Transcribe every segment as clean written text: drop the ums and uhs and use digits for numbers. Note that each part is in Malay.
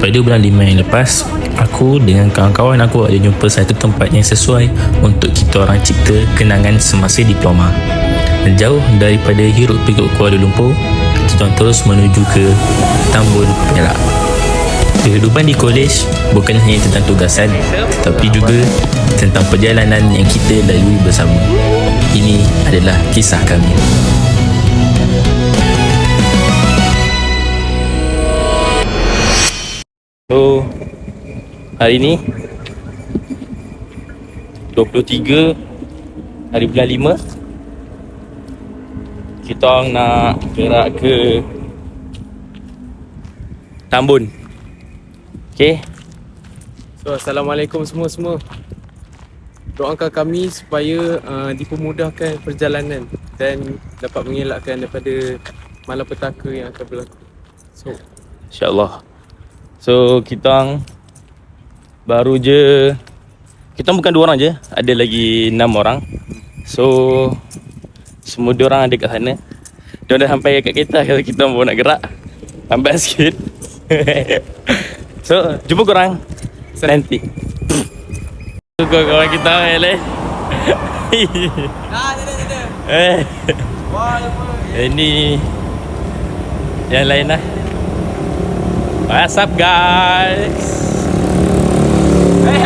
Pada bulan 5 yang lepas, aku dengan kawan-kawan aku ada jumpa satu tempat yang sesuai untuk kita orang cipta kenangan semasa diploma. Jauh daripada hiruk pikuk Kuala Lumpur, kita orang terus menuju ke Tambun, Perak. Kehidupan di kolej bukan hanya tentang tugasan, tetapi juga tentang perjalanan yang kita lalui bersama. Ini adalah kisah kami. So, hari ni 23 hari bulan 5, kita orang nak gerak ke Tambun. Okay. So, Assalamualaikum semua-semua. Doakan kami supaya dipermudahkan perjalanan dan dapat mengelakkan daripada malapetaka yang akan berlaku. So, InsyaAllah. So, kita orang baru je, kita bukan 2 orang je, ada lagi 6 orang. So, semua 2 orang ada kat sana. Diorang dah sampai kat kita kalau kita baru nak gerak. Lambat sikit. So, jumpa korang nanti. So, kawan kita lain. Ini yang lain lah. What's up guys?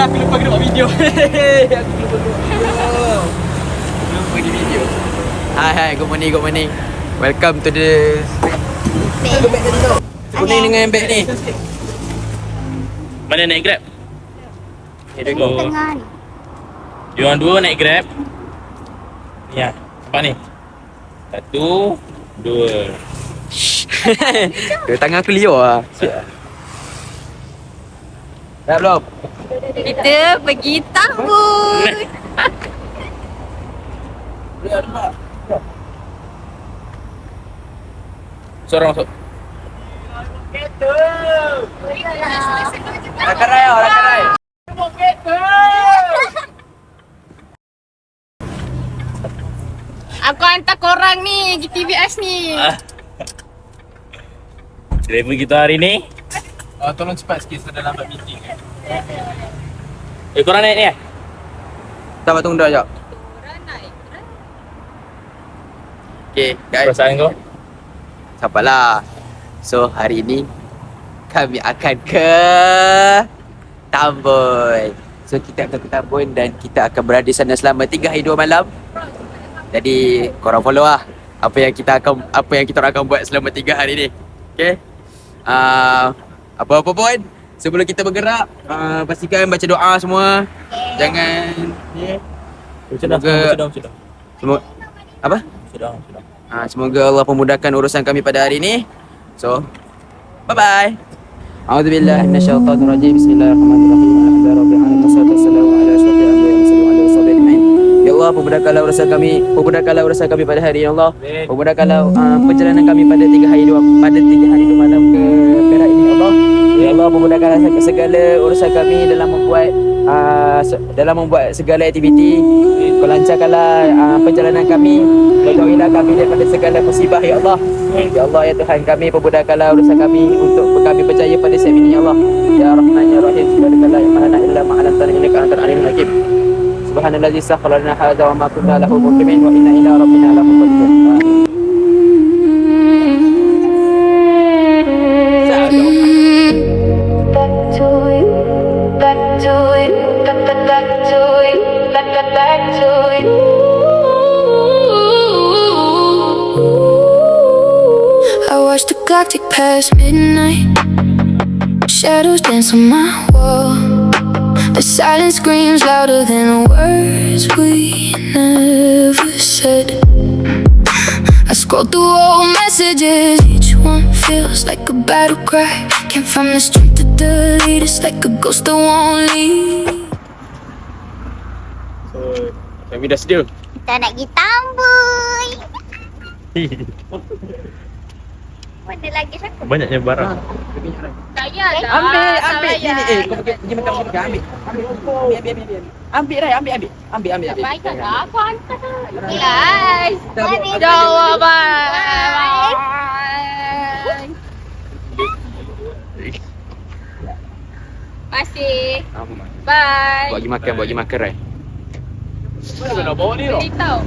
aku lupa buat video. Aku lupa di video. Hai, good morning. Welcome to the kuning dengan beg ni. Mana naik Grab? Tengah ni. Diorang 2 naik Grab. Ni lah, nampak ni. 1, 2. Tangan aku liur lah. Dah belum? Kita pergi Tambun. Seorang masuk. Rakarai. Aku hantar korang ni GTVS ni. Driver kita hari ni. Tolong cepat sikit, saya dah lambat meeting. Korang naik ni eh? Tak, tunggu dah sekejap. Okay guys, Perasaan kau? sabarlah. So hari ini kami akan ke Tambun. So kita akan ke Tambun dan kita akan berada di sana selama 3 hari 2 malam. Jadi korang follow lah apa yang kita orang akan buat selama 3 hari ni. Okay. Apa-apa pun sebelum kita bergerak, pastikan baca doa semua. Jangan Semoga apa? Semoga Allah memudahkan urusan kami pada hari ini. So, bye-bye. A'udzubillahi minasyaitonir rajim. Bismillahirrahmanirrahim. Alhamdulillahirabbil alamin. Wassalatu wassalamu ala asyrofil anbiya'i wal mursalin wa ala alihi washabbihi ajma'in. Ya Allah, pemudahkanlah urusan kami pada hari ini, ya Allah. Pemudahkanlah perjalanan kami pada 3 hari 2 malam ke Perak ini, ya Allah. Ya Allah, pemudahkanlah segala urusan kami dalam membuat segala aktiviti. Kau lancarkanlah perjalanan kami. Kau jauhilah kami daripada segala musibah, ya Allah. Ya Allah, ya Tuhan kami, pemudahkanlah urusan kami untuk kami percaya pada siap ini, ya Allah. Ya Rahman, ya Rahim, subhanakallah ya ma'ana illa ma'alantan innaka antal alimul hakim. Subhanallazi sakhkhara lana hadza wa ma kunna lahu muqrinin wa inna ila rabbina lamunqalibun. I watch the clock tick past midnight. Shadows dance on my wall. The silence screams louder than the words we never said. I scroll through old messages. Each one feels like a battle cry. Came from the street to delete. It's like a ghost that won't leave. So, kami dah sedia. Kita nak pergi Tambun. Mana lagi siapa? Banyaknya barang. Tak payahlah. Ambil ni. Kau pergi makan ambil. Ambil Rai, ambil. Baiklah, aku hantar. Guys. Jawab bye. Masih. Apa? Bye. Buat pergi makan, right? Beli tau.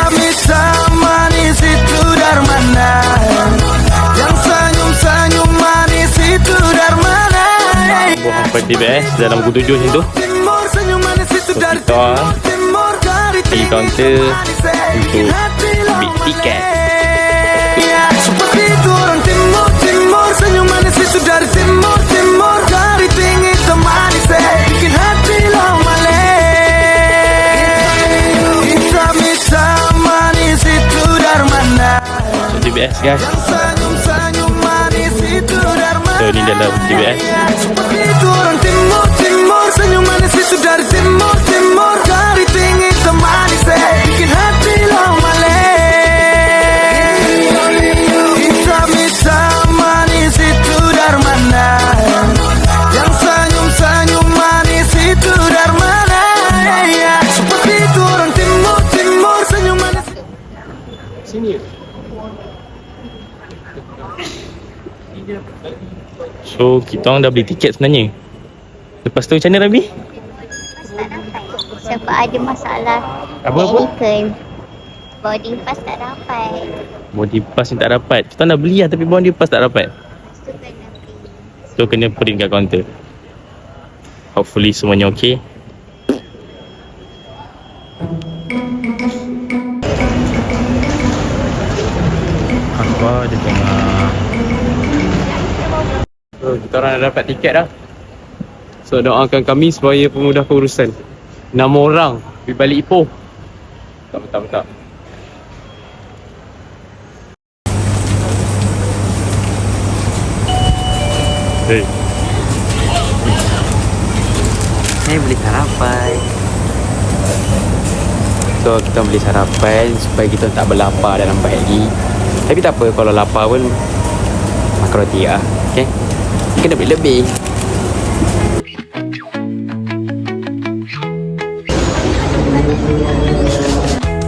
Bisa manis itu dari mana? Yang senyum-senyum manis itu dari mana? Buah sampai TBS dalam pukul 7 macam tu. Timur senyum manis itu dari Kita timur dari pergi kaunter untuk ambil tiket. Ya, seperti itu orang timur, timur senyum manis itu dari timur, timur dari tinggi manis bikin hati lo Hitam manis itu dari mana? So TBS guys. Senyum manis itu dari mana? So ni dalam TBS. Seperti itu orang timur, timur senyum manis itu dari timur, timur dari tinggi manis bikin hati lo Hitam manis itu dari mana? Yang senyum manis itu dari mana? Ya, seperti itu orang timur, timur senyum manis. So kita orang dah beli tiket sebenarnya. Lepas tu macam mana Rabi? Tak dapat. Sebab ada masalah Apa-apa? technical. Boarding pass tak dapat. Boarding pass ni tak dapat. Kita nak beli lah tapi boarding pass tak dapat. Lepas tu kena print. So kena print kat kaunter. Hopefully semuanya okey. Apa dia tengah. So kita orang dah dapat tiket dah. So doakan kami supaya pemudahkan urusan. 6 orang pergi balik Ipoh. Tak. Hey. Saya beli sarapan. So kita beli sarapan supaya kita tak berlapar dan lambat lagi. Tapi tak apa, kalau lapar pun makan roti lah. Okay? Kena beli lebih.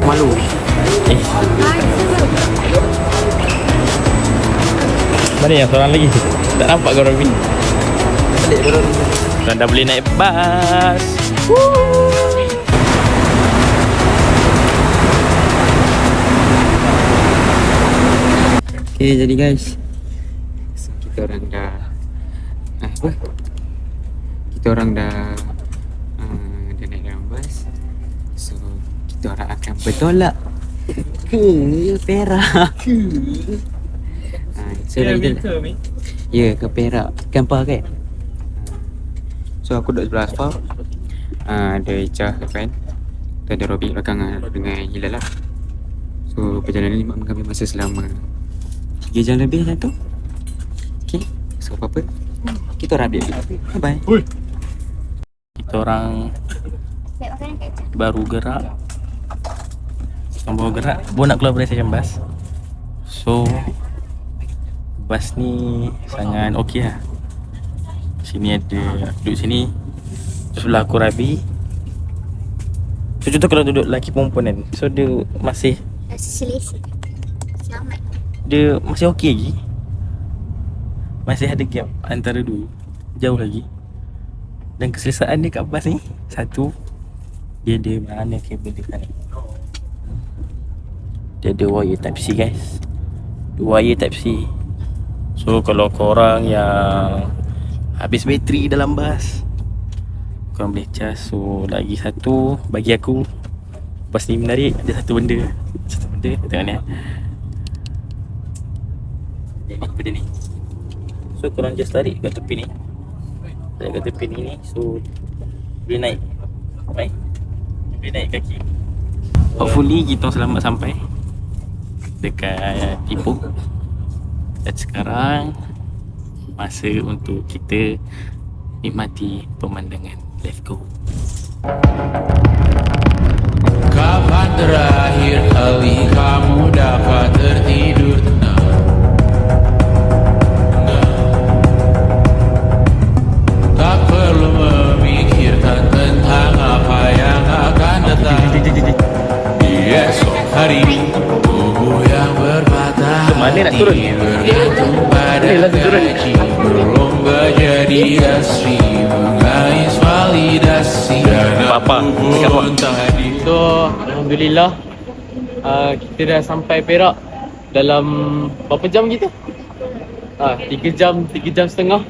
Malu. Mana yang seorang lagi? Tak nampak kau Robin. Balik turun. Korang dah boleh naik bas. Okay, jadi guys, so, kita orang dah Kita orang dah naik dalam bas. So kita orang akan bertolak ke Perak. So lagi ya, ke Perak. Kampar kan? So aku duduk sebelah Asfar. Ada Icah depan. Dan ada Robi belakang dengan Hilal lah. So perjalanan ni mengambil masa selama 3 jam lebih macam tu. Okay, so apa-apa kita orang update. Bye bye. Kita orang Baik makanan kat Icah. baru gerak. Baru gerak baru nak keluar dari stesen bas. So bas ni sangat okey lah. Sini ada, duduk sini. Sebelah aku Rabi. So contoh kalau duduk lelaki perempuan kan, so dia masih Rasa selesa. Selamat. dia masih okey lagi. Masih ada gap antara dua, jauh lagi. Dan keselesaan dia kat bas ni, satu, dia ada mana kabel dia kan. Dia ada wire type C guys. Wire type C. So kalau korang yang habis bateri dalam bas, korang boleh cas. So lagi satu bagi aku, bas ni menarik. Ada satu benda tengok ni. Apa benda ni? So korang just tarik kat tepi ni. Tarik kat tepi ni. So boleh naik. Baik. Boleh naik kaki. Hopefully kita selamat sampai dekat Ipoh. Dan sekarang masa untuk kita nikmati pemandangan. Let's go. Kapan terakhir kali kamu dapat tertidur tenang? Tak perlu memikirkan tentang apa yang akan datang. Di esok hari tubuh yang berpatah Ke mana nak turun? hati bergantung pada ada gaji, berlomba jadi asri, mengais validasi. Apa? Pun tadi. So, Alhamdulillah kita dah sampai Perak dalam berapa jam kita? 3 jam setengah.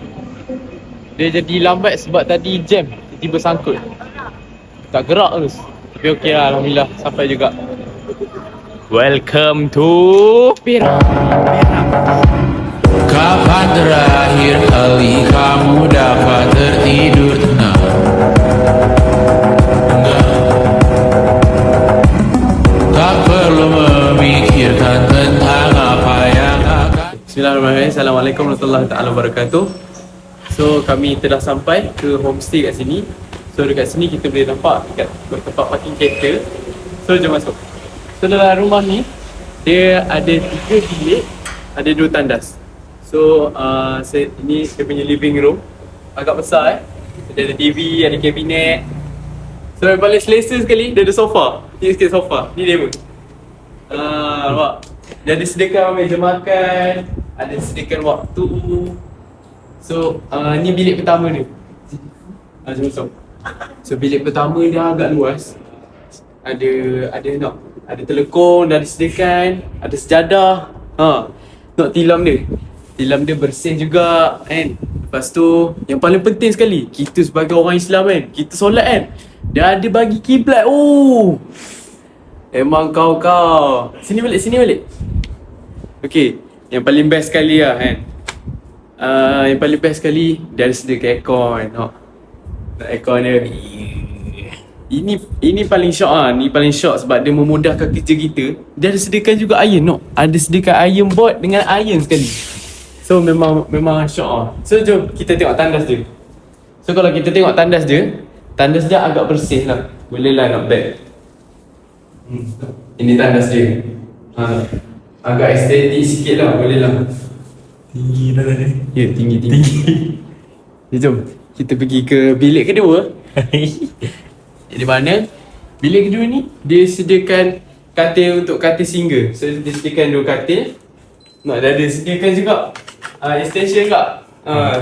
Dia jadi lambat sebab tadi jam, tiba-tiba sangkut. Tak gerak terus. Tapi okey lah, Alhamdulillah sampai juga. Welcome to Perak. Kapan terakhir kali kamu dapat tertidur tenang? Tak perlu memikirkan tentang apa yang akan. Bismillahirrahmanirrahim. Assalamualaikum warahmatullahi taala wabarakatuh. So kami telah sampai ke homestay kat sini. So dekat sini kita boleh nampak dekat tempat parking kereta. So jom masuk. So dalam rumah ni dia ada 3 bilik, ada 2 tandas. So ini dia punya living room. Agak besar Dia ada TV, ada kabinet. So yang paling selesa sekali dia ada sofa. Ni sikit sofa. Ni dia pun. Nampak? Dia ada sediakan meja makan, ada sediakan waktu. So ni bilik pertama ni. Jom masuk. So bilik pertama dia agak luas. Ada telekong, dah disediakan, ada sejadah. Tengok tilam dia. Tilam dia bersih juga kan. Lepas tu yang paling penting sekali, kita sebagai orang Islam kan, kita solat kan, dia ada bagi kiblat. Oh, emang kau. Sini balik. Okay, yang paling best sekali lah kan. Yang paling best sekali, dia ada sediakan aircon. Aircon dia. Ini paling syok lah. Ni paling syok sebab dia memudahkan kerja kita. Dia ada sediakan juga iron. Ada sediakan iron board dengan iron sekali. So memang syok lah. So jom kita tengok tandas dia. So kalau kita tengok tandas dia agak bersih lah. Boleh lah, not bad. Ini tandas dia. Agak estetik sikit lah, boleh lah. tinggi dah tadi. Ya, tinggi. Jom kita pergi ke bilik kedua. Di mana? Bilik kedua ni dia sediakan katil untuk katil single. So dia sediakan 2 katil. Dia ada sediakan juga extension juga.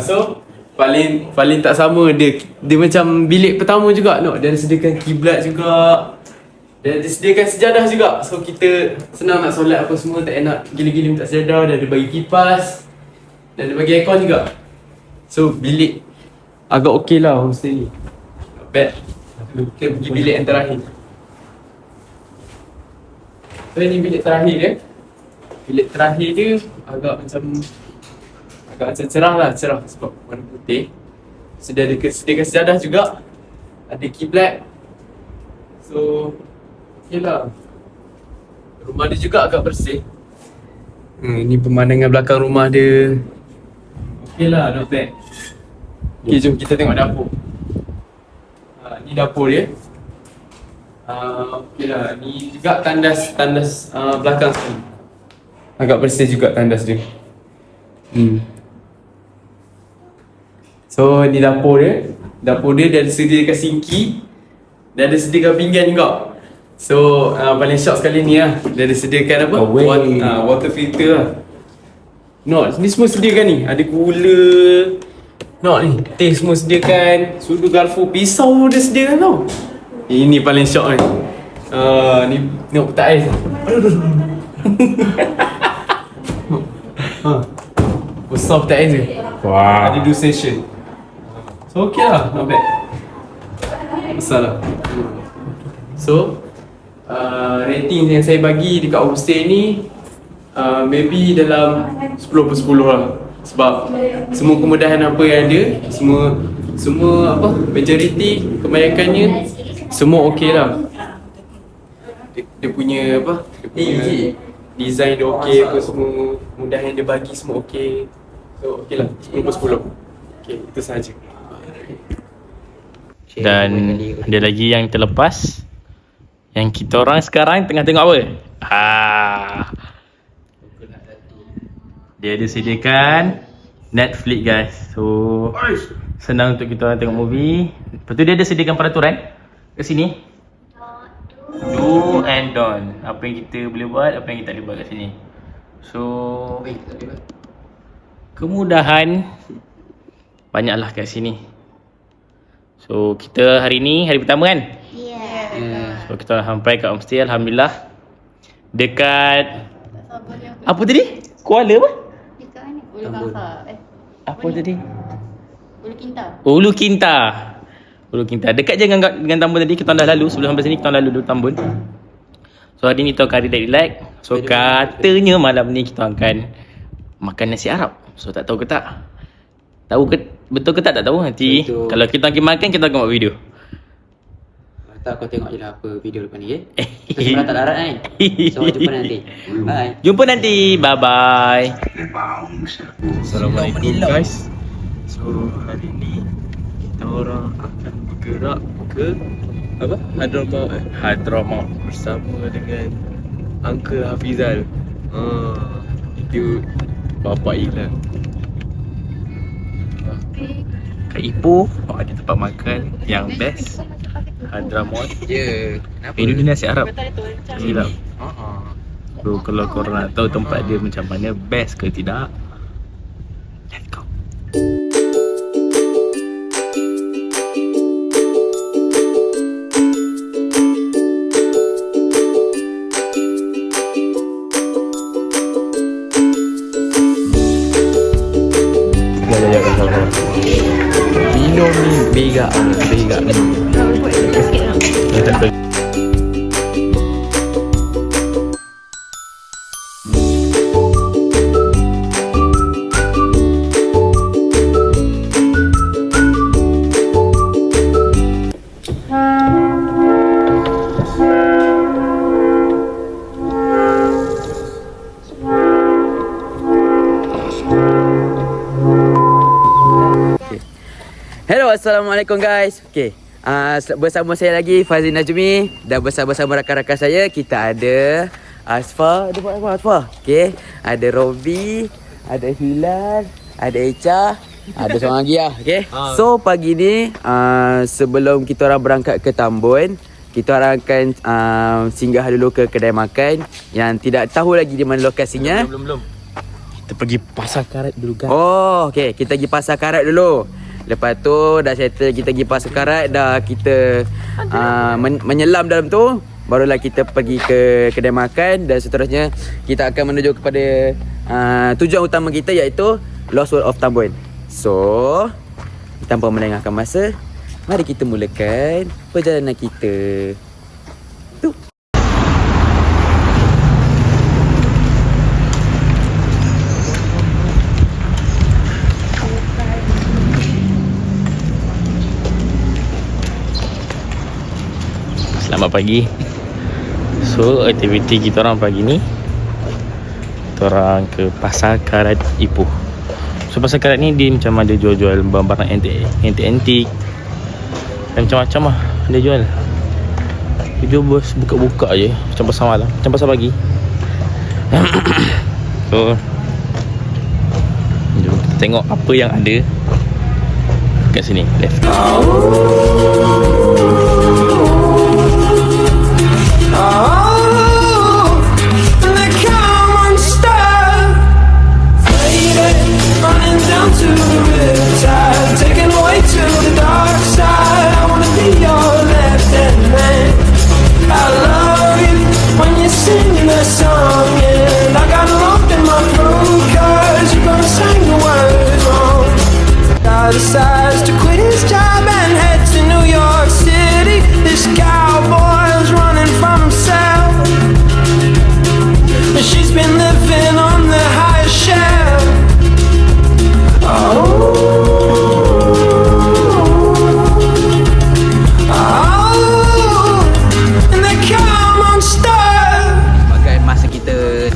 So paling tak sama dia macam bilik pertama juga. Dia ada sediakan kiblat juga. Dia ada sediakan sejadah juga. So kita senang nak solat apa semua, tak nak gila-gila minta sejadah. Dia ada bagi kipas. Dia ada bagi aircon juga. So bilik agak okey lah homestay ni. Not bad. Kita pergi bilik yang terakhir. So ini bilik terakhir dia. Bilik terakhir dia agak macam cerah sebab warna putih. So dia ada sediakan sejadah juga. Ada kiblat. So okey lah. Rumah dia juga agak bersih. Ini pemandangan belakang rumah dia. Okey lah, not bad. Okay, jom kita tengok dapur. Ni dapur dia. Okey lah, ni juga tandas belakang sekali. Agak bersih juga tandas dia. So ni dapur dia. Dapur dia ada sediakan sinki. Dia ada sediakan pinggan juga. So paling shock sekali ni lah. Dia ada sediakan apa? Water filter lah. Ni semua sediakan ni. Ada cooler. Ni teh semua sediakan. Sudu, garfu, pisau dia sediakan tau. Ini paling shock ni. Ni tengok petak ais. Besar petak ais dia. Wah. Ada 2 session. So okey lah, not bad. Besar lah. So rating yang saya bagi dekat homestay ni maybe dalam 10/10 lah. Sebab semua kemudahan apa yang ada, semua apa, majoriti kebanyakannya semua okey lah. Dia punya apa, dia punya design dia okey, apa semua kemudahan dia bagi semua okey. So okey lah, 10/10. Okey, itu sahaja. Dan ada lagi yang terlepas, yang kita orang sekarang tengah tengok apa? Dia ada sediakan Netflix guys. So senang untuk kita orang tengok movie. Lepas tu dia ada sediakan peraturan kat sini. Do and don't. Apa yang kita boleh buat, apa yang kita tak boleh buat kat sini. So kemudahan banyaklah kat sini. So kita hari ni hari pertama kan? Ya. So kita sampai kat homestay alhamdulillah. Dekat apa tadi? Kuala apa? Dekat mana? Ulu Kangsa. Apa tadi? Ulu Kinta. Ulu Kinta. Ulu Kinta. Dekat je dengan Tambun tadi. Kita dah lalu. Sebelum sampai sini kita dah lalu Tambun. So hari ni kita akan relax. So katanya malam ni kita akan makan nasi Arab. So tak tahu ke tak? Tahu ke betul ke tak tahu nanti. Betul. Kalau kita pergi makan kita akan buat video. Tak, kau tengok je lah apa video lepas ni, Kita semua tak darat ni. So jumpa nanti. Bye. Jumpa nanti. Bye bye. Assalamualaikum guys. So hari ni kita orang akan bergerak ke apa? Hadramaut bersama dengan Uncle Hafizal. Itu Bapak Ilan. Kat Ipoh ada tempat makan yang best. Hadramaut. Ya. Kenapa? Ini nasi Arab. Silap. So kalau korang nak tahu tempat dia macam mana, best ke tidak, let's go. Minum ni bega ni. Hello, Assalamualaikum guys. Okay, bersama saya lagi Fazil Najmi. Dan bersama-sama rakan-rakan saya, kita ada Asfa. Ada buat apa Asfa? Okay, ada Robi, ada Hilal, ada Echa, ada seorang lagi lah. Okay, so pagi ni sebelum kita orang berangkat ke Tambun, kita orang akan singgah dulu ke kedai makan yang tidak tahu lagi di mana lokasinya. Belum. Kita pergi Pasar Karat dulu guys. Oh, okay, kita pergi Pasar Karat dulu. Lepas tu dah settle, kita pergi Pasar Karat, dah kita menyelam dalam tu, barulah kita pergi ke kedai makan dan seterusnya kita akan menuju kepada tujuan utama kita iaitu Lost World of Tambun. So, tanpa melengahkan masa, mari kita mulakan perjalanan kita. Tu. Selamat pagi. So aktiviti kita orang pagi ni, kita orang ke Pasar Karat Ipoh. So Pasar Karat ni dia macam ada jual-jual barang-barang antik-antik dan macam-macam lah dia jual. Dia bos buka-buka je macam pasar malam, macam pasar pagi. So jom kita tengok apa yang ada kat sini. Let's go. Decides to quit his job and head to New York City. This cowboy's running from himself. She's been living on the highest shelf. And they come on stuff. Sebagai masa kita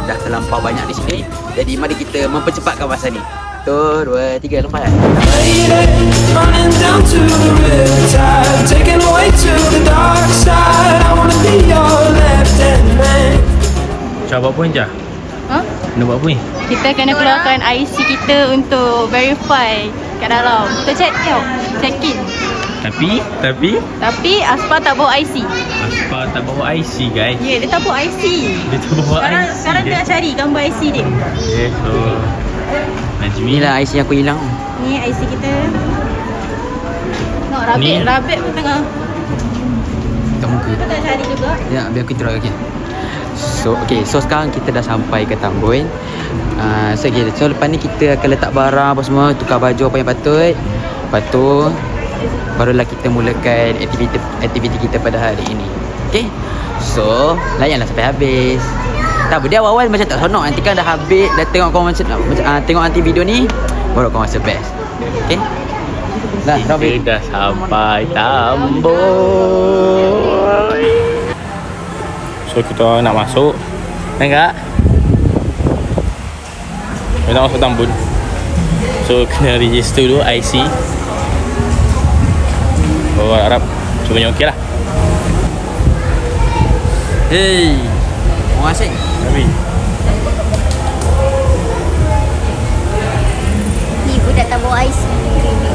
dah terlampau banyak di sini, jadi mari kita mempercepatkan masa ni. 1, 2, 3, lompat. Running down to the riptide, taken away to the dark side. I wanna be your left hand man. Cak buat apa ni Cak? Ha? Nak buat apa ni? Kita kena keluarkan IC kita untuk verify kat dalam. Kita check tau. Check in. Tapi Aspa tak bawa IC. Aspa tak bawa IC guys. Ya, dia tak bawa IC. Dia tak bawa IC. Sekarang tengah cari gambar IC dia. Okay, so Najmi. Inilah IC yang aku hilang. Ni IC kita. Tengok Ni. rabbit pun tengah. Tak muka. Kita tak cari juga. Ya, biar aku try lagi. So sekarang kita dah sampai ke Tambun. So lepas ni kita akan letak barang apa semua, tukar baju apa yang patut. Lepas tu barulah kita mulakan aktiviti kita pada hari ini. Okay? So, layanlah sampai habis. Tak apa, dia awal-awal macam tak sonok. Nanti kan dah habis, dah tengok kau macam tengok nanti video ni, baru kau rasa best. Okay? Dah, Robin. Kita dah sampai Tambun. So kita orang nak masuk. Enggak? Kita nak masuk Tambun. So kena register dulu IC. Orang Arab cumanya okey lah. Hey, orang asing. Tapi Ni budak tak bawa IC.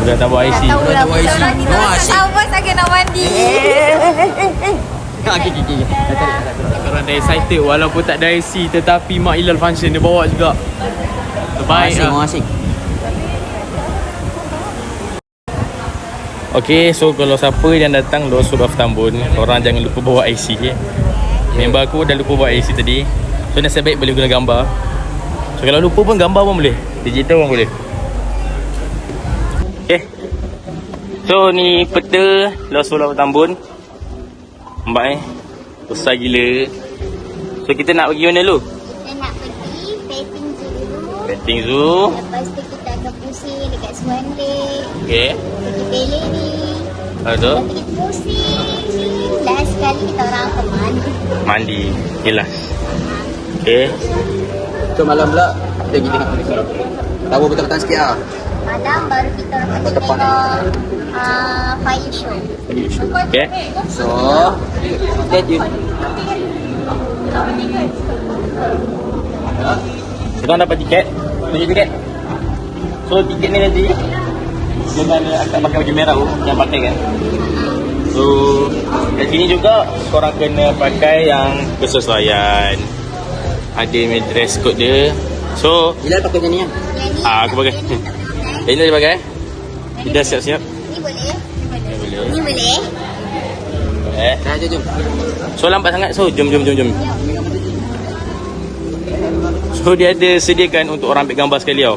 Budak tak bawa IC. Tak tahu lah bawa IC. budak ni Bawa tak IC. tahu pasal kena mandi. Okay. Dah tarik. Orang dah excited walaupun tak ada IC, tetapi Mak Ilal function dia bawa juga. Terbaik lah. Orang asing. Okay, so kalau siapa yang datang Luar Surau Tambun, korang jangan lupa bawa IC. Okay? Member aku dah lupa bawa IC tadi. So nasib baik boleh guna gambar. So kalau lupa pun gambar pun boleh. Digital pun boleh. Okay. So ni peta Luar Surau Tambun. Nampak besar gila. So kita nak pergi mana dulu? Kita nak pergi petting zoo dulu. Petting Zoo. Lepas tu kita akan pusing dekat Swan Lake. Okay. Pergi Pelek ni. Lepas tu Lepas tu kita pusing. Last sekali kita orang akan mandi. mandi. Jelas. Okay. So malam pula kita pergi tengok Malaysia. Tahu petang-petang sikit lah. Malam baru kita orang pergi tengok fire show. Okay. So, stay tune. Kita dapat tiket. Tunjuk tiket. So tiket ni nanti dengan akan pakai baju merah tu yang pakai kan. So kat sini juga korang kena pakai yang kesesuaian. Ada dress code dia. So Hilal pakai macam ni kan? Yang ni aku pakai. Ini dia pakai. Kita siap-siap. Ni boleh? Boleh. Ni boleh? Dah, jom. So lambat sangat. So jom. So dia ada sediakan untuk orang ambil gambar sekali tau.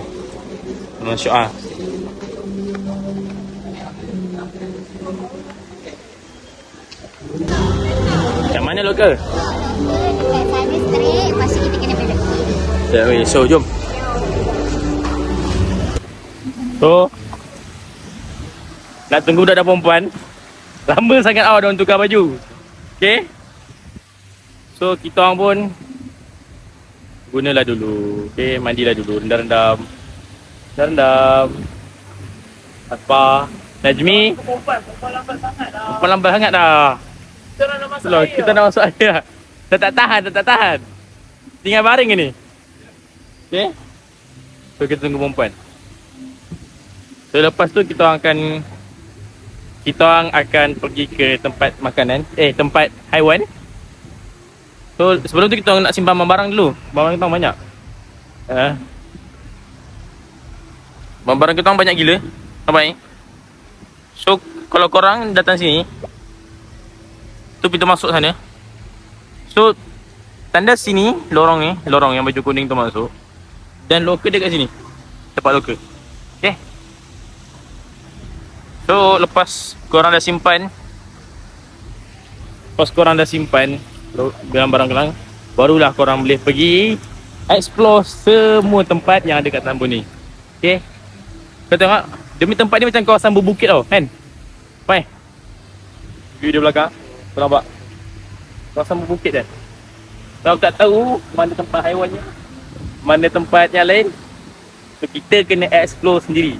Masya Allah. Macam mana lokal? Dekat sana straight, lepas tu kita kena belok kiri. So jom. So nak tunggu budak perempuan. Lama sangat awak orang tukar baju. Okay. So kita orang pun gunalah dulu. Okay, mandilah dulu. Rendam. Apa? Najmi. Perempuan lambat sangat dah. Perempuan lambat sangat dah. Kita nak masuk air dah. Tak tahan. Tinggal baring ke ni? Okay. So kita tunggu perempuan. So lepas tu kita orang akan pergi ke tempat makanan, tempat haiwan. So sebelum tu kita nak simpan barang dulu. Barang kita banyak. Barang kita banyak gila. Nampak ni? So kalau korang datang sini, tu pintu masuk sana. So tanda sini lorong yang baju kuning tu masuk. Dan loker dekat sini. Tempat loker. Okay. So lepas korang dah simpan barang-barang kelang, barulah korang boleh pergi explore semua tempat yang ada kat Tambun ni. Okay. Kau tengok, demi tempat ni macam kawasan berbukit tau kan. Fine. View di belakang, kau nampak kawasan berbukit kan. Kalau tak tahu mana tempat haiwannya, mana tempat yang lain, so kita kena explore sendiri.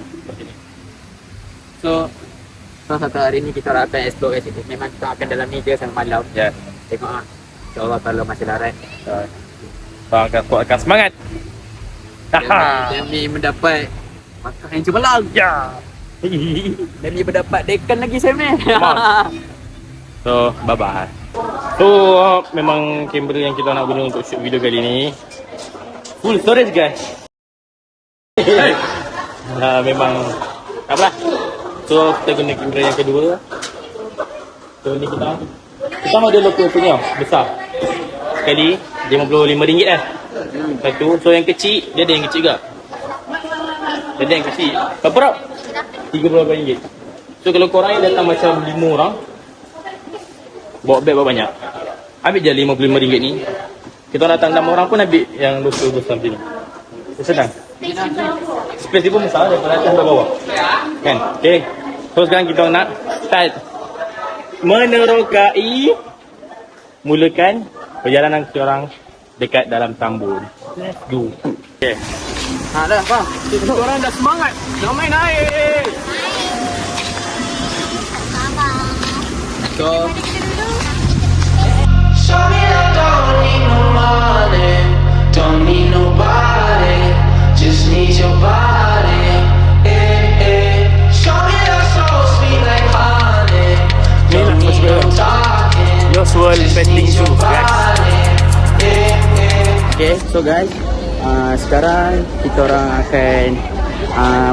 So satu hari ni kita akan explore kat sini. Memang kita akan dalam ni je sampai malam. Ya. Tengok lah. InsyaAllah kalau masih larat. Akan semangat. Demi mendapat makan yang cemerlang. Ya. Demi mendapat dekan lagi Sam ni. So bye bye. So memang kamera yang kita nak guna untuk shoot video kali ni full storage guys. Memang apalah. So kita guna kamera yang kedua. So ni kita ada local punya besar. Sekali RM55 lah. Satu. So yang kecil dia ada yang kecil juga. Dia ada yang kecil. Berapa tau? RM38. So kalau korang yang datang macam 5 orang, bawa beg bawa banyak, ambil je RM55 ni. Kita datang 6 orang pun ambil yang local besar macam ni. Senang. Space dia pun besar daripada atas sampai bawah. Kan? Okay. So sekarang kita nak start menerokai, mulakan perjalanan seorang dekat dalam tambun. Let's go. Okay. Dah faham. Korang dah semangat. Nak main air. So Show me I don't need no money, don't need nobody, just need your body. Show me that so sweet like honey, don't need no talking, Yours will petting you guys. okay, so guys, sekarang kita orang akan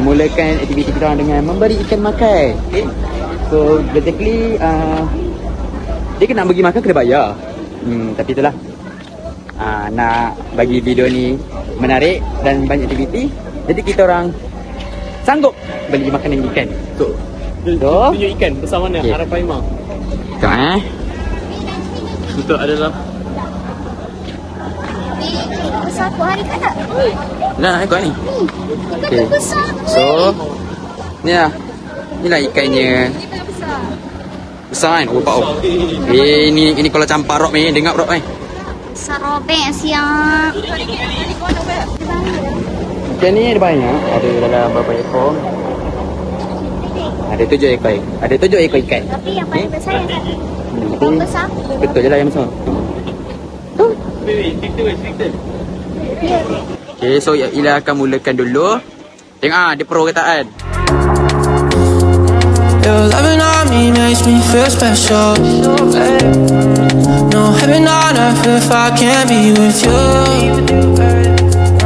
mulakan aktiviti kita orang dengan memberi ikan makan. Okay. So basically dia kena bagi makan kena bayar. Tapi itulah, nak bagi video ni menarik dan banyak aktiviti, jadi kita orang sanggup beli makanan ikan. So Tunjuk ikan besar mana? Okay. Arapaima. tengok Betul adalah. Besar aku hari tak nak. nak ikut ni. Okay. Besar. So ni lah, inilah ikannya. Besar kan? Oh, pak. Ini kalau campur rok ni, dengar rok ni. Besar robek siap. Ikan ni ada banyak. Ada dalam berapa ekor? Ada 7 ekor. Ada 7 ekor ikan. Tapi yang paling besar yang satu. Tapi Yang besar. betul je lah yang besar. Okay, so Ila akan mulakan dulu. Tengok dia pro kataan. Your loving on me makes me feel special. No heaven on earth if I can't be with you.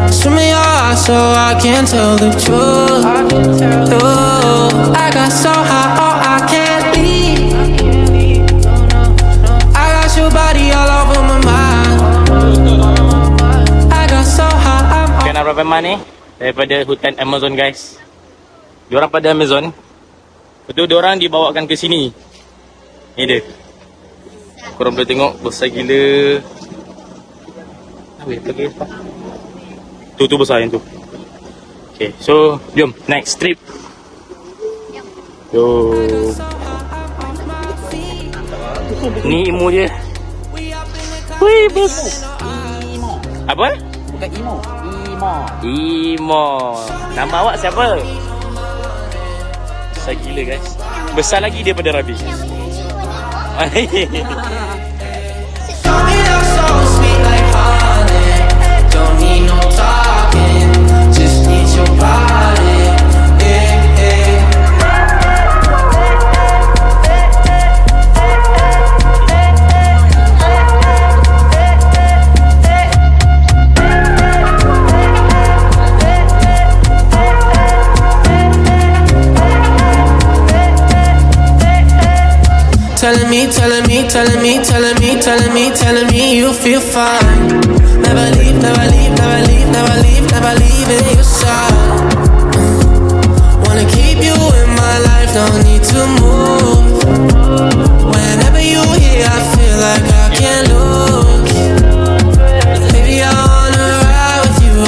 Swim me your eyes so I can tell the truth. I got so high, oh I can't leave. I got your body all over my mind. I got so high, I'm Ikan Arapaima ni daripada hutan Amazon guys. Diorang pada Amazon. Lepas tu diorang dibawakan ke sini. Ni dia. Korang boleh tengok besar gila. Tu besar yang tu. Okay, so jom next trip. Yo. Ni imo dia. Wih, bos. Apa? Bukan Imo. Imo. Nama awak siapa? Besar gila guys. Besar lagi daripada Rabi. Show me that so sweet like honey. Don't need no talking, just need your body. Telling me you feel fine. Never leave, never leave, never leave, never leave, never leaving your side. Wanna keep you in my life, don't need to move. Whenever you here, I feel like I can't lose. Baby, I wanna ride with you,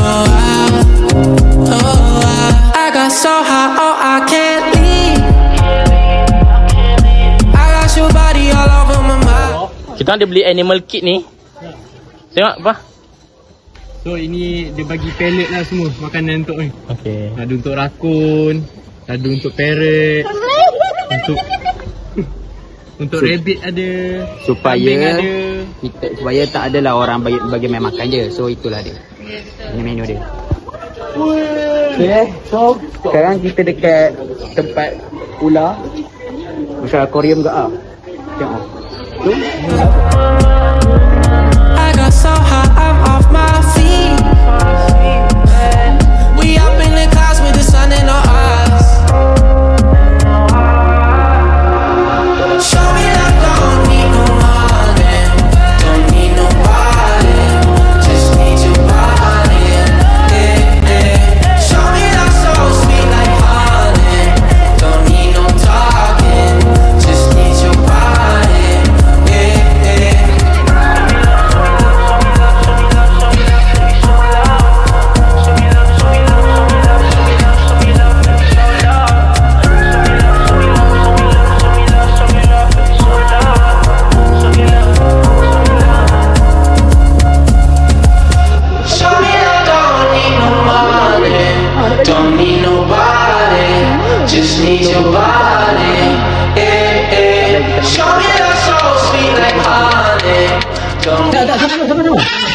I got so high, oh I can't leave. I got your body all over my mind. Kita ada beli animal kit ni. Tengok apa? So ini dia bagi pellet lah semua makanan untuk ni. Okey. Ada untuk rakun, ada untuk parrot, untuk rabbit ada, kambing ada. Supaya tak adalah orang bagi main makan je. So itulah dia. Ini menu dia. Okay, so sekarang kita dekat tempat ular. Macam aquarium ke ah? Tengok. Tu. I got so high, I'm off my feet. We up in the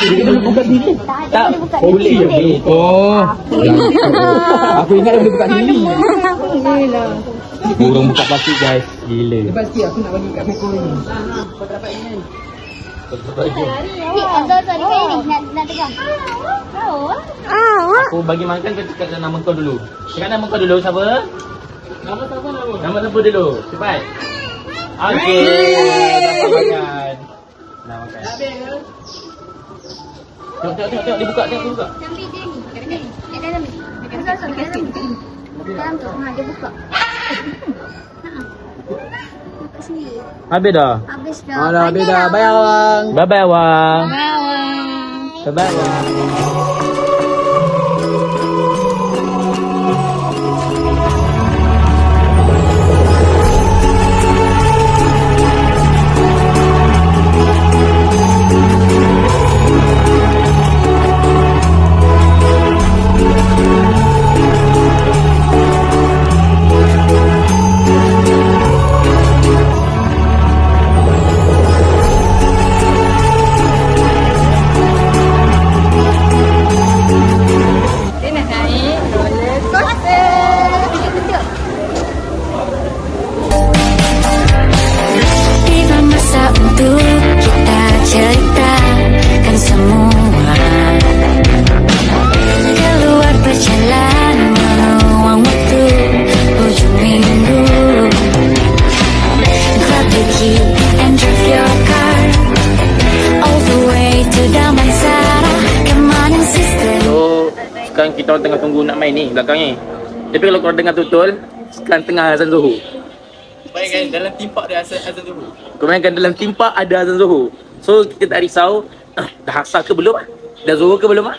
Dia boleh buka sendiri. Tak, dia buka sendiri. Oh. Aku ingat dia boleh buka sendiri. Burung buka plastik guys. Gila. Lepas sikit aku nak bagi kat Meko ni. Kau dapat ini. Abdul tu ada kain ni nak tegang. Aku bagi makan kau cakap nama kau dulu. Cakap nama kau dulu siapa? Nama siapa dulu? Cepat. Okey. Dapat makan. Dah makan. Tengok dia buka, dia buka. Sambil dia ni. Kat dalam ni. Dalam tu. Ha, dia buka. Buka sendiri. Habis dah. Habis dah. Alah, habis dah. Bye awang. Bye bye Wang. Bye. Bye bye Wang. Tiba masa untuk kita ceritakan semua. Keluar berjalan meluang waktu ujung minggu. Grab the key and drive your car all the way to Damansara. Come on and sister. So, sekarang kita orang tengah tunggu nak main ni belakang ni. Tapi kalau korang dengar betul, sekarang tengah azan Zuhur. Bayangkan dalam timpak dia azan Zuhur. Kau bayangkan dalam timpak ada azan Zuhur. So, kita tak risau dah asar ke belum ah? Dah Zuhur ke belum ah?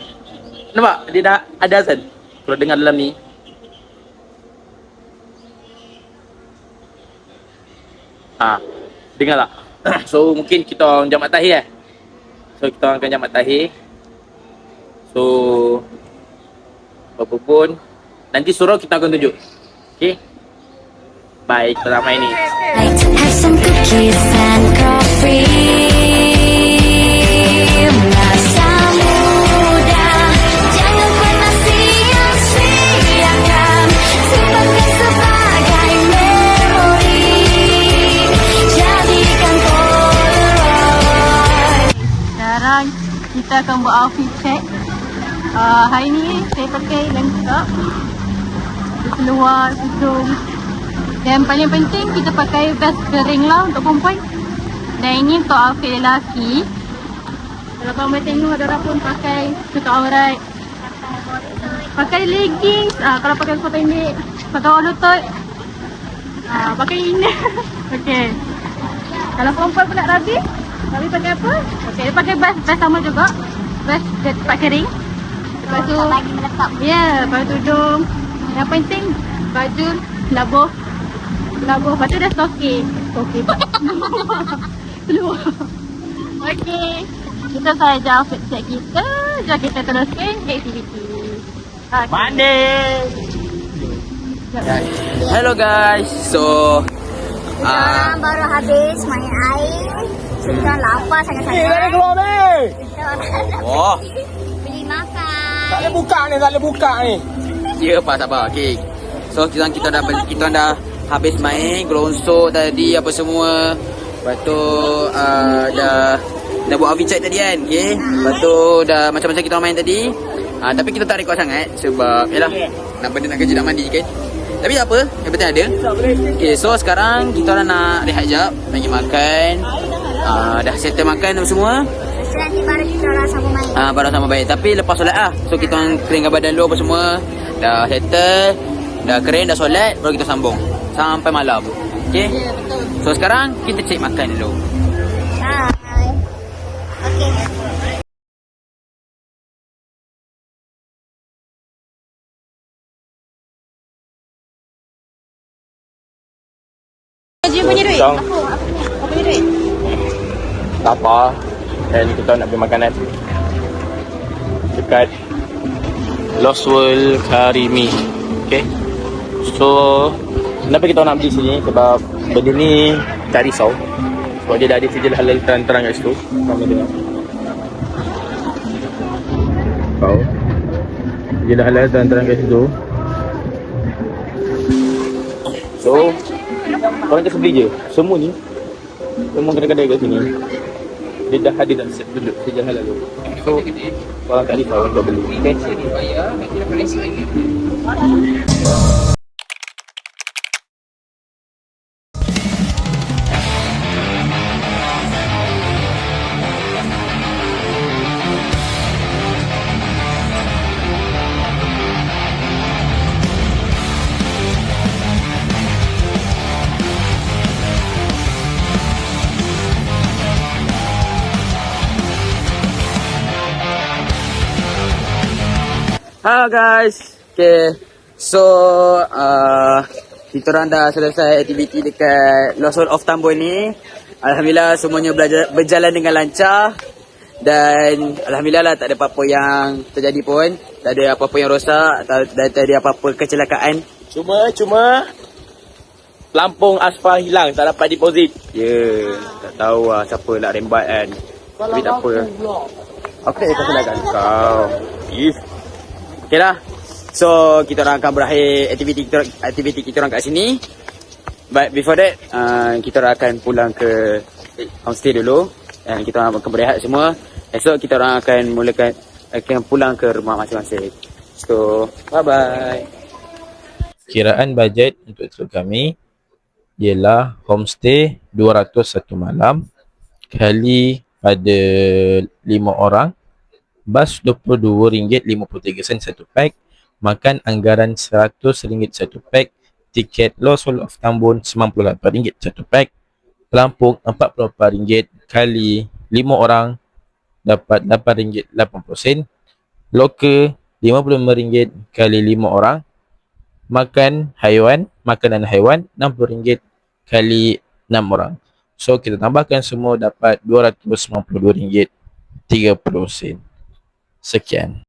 Nampak? Dia dah ada azan. Kalau dengar dalam ni. Dengar tak? So, mungkin kita orang jamak tahir So, kita orang akan jamak tahir. So, apa pun nanti surau kita akan tunjuk. Okay? Baik, kita main ni. Like to have some cookies and coffee. Masa muda, jangan pernah sia-siakan. Simpannya sebagai memori. Jadikan Polaroid. Sekarang kita akan buat outfit check. Hari ni saya pakai lengkap. Seluar, tudung. Dan paling penting kita pakai vest kering lah untuk perempuan. Dan ini untuk outfit lelaki. Kalau korang tengok ada orang pun pakai tutup aurat. Pakai leggings. Kalau pakai kau pendek, pakai bawah lutut. Pakai ini. Okey. Kalau perempuan pun nak rabi pakai apa? Okey, dia pakai vest sama juga. Vest tempat kering. Lepas tu Lagi melekat. ya, pakai tudung. Yang penting baju labuh. Lepas tu dah stocking. Okey. Seluar. Okey. Kita saja outfit check kita. Jom kita teruskan aktiviti. Mandi. Hello guys. So, Orang baru habis main air. Kita lapar sangat-sangat. keluar ni. Kita nak oh, beli makan. Tak boleh buka ni. ya Pak, sabar. Okay. So, kita dah habis main, gelonsok tadi apa semua. Lepas tu dah buat outfit check tadi kan. Okay. Lepas tu dah macam-macam kita orang main tadi. Tapi kita tak rekod sangat sebab yalah nak kerja nak mandi kan. Tapi tak apa, yang penting ada. Okay, so sekarang kita orang nak rehat jap, bagi makan. Dah settle makan semua. Nanti baru kita orang sama main. Baru sama baik. Tapi lepas solat so kita orang keringkan badan dulu apa semua. Dah settle, dah kering, dah solat, baru kita sambung sampai malam. Okay? So sekarang kita cek makan dulu. Bye. Okay. Baju punya duit? Kau Apa punya duit? tak apa. Dan kita nak beli makanan dekat Lost World Karimi. Okay. So, kenapa kita nak beli sini? Sebab benda ni tak risau. Sebab dia dah ada sijil halal terang-terang kat situ. Kami tengok. Dia dah halal terang kat situ. So, korang just beli je. Semua ni, semua kedai-kedai kat sini, dia dah ada dalam set dulu, sejak halal tu. So, korang tak risau untuk beli. Okay? Hello guys. Okay. So kita orang dah selesai aktiviti dekat Lost World of Tambun ni. Alhamdulillah semuanya berjalan dengan lancar. Dan alhamdulillah lah tak ada apa-apa yang terjadi pun. Tak ada apa-apa yang rosak dan tak ada apa-apa kecelakaan. Cuma pelampung aspal hilang, tak dapat deposit. Ya, tak tahu lah siapa nak rembat kan. Tapi tak apa. Aku tak ada kesalahan kau. If. Okay lah. So, kita orang akan berakhir aktiviti kita orang kat sini. But before that, kita orang akan pulang ke homestay dulu. Dan kita orang akan berehat semua. Esok kita orang akan pulang ke rumah masing-masing. So, bye-bye. Kiraan bajet untuk tour kami ialah homestay 200 satu malam kali pada 5 orang, bas RM22.53 satu pack, makan anggaran RM100 satu pack, tiket Lost World of Tambun RM98 satu pack, pelampung RM44 kali 5 orang dapat RM8.80, loker RM55 kali 5 orang, makanan haiwan RM60 kali 6 orang. So kita tambahkan semua dapat RM292.30. Sekian.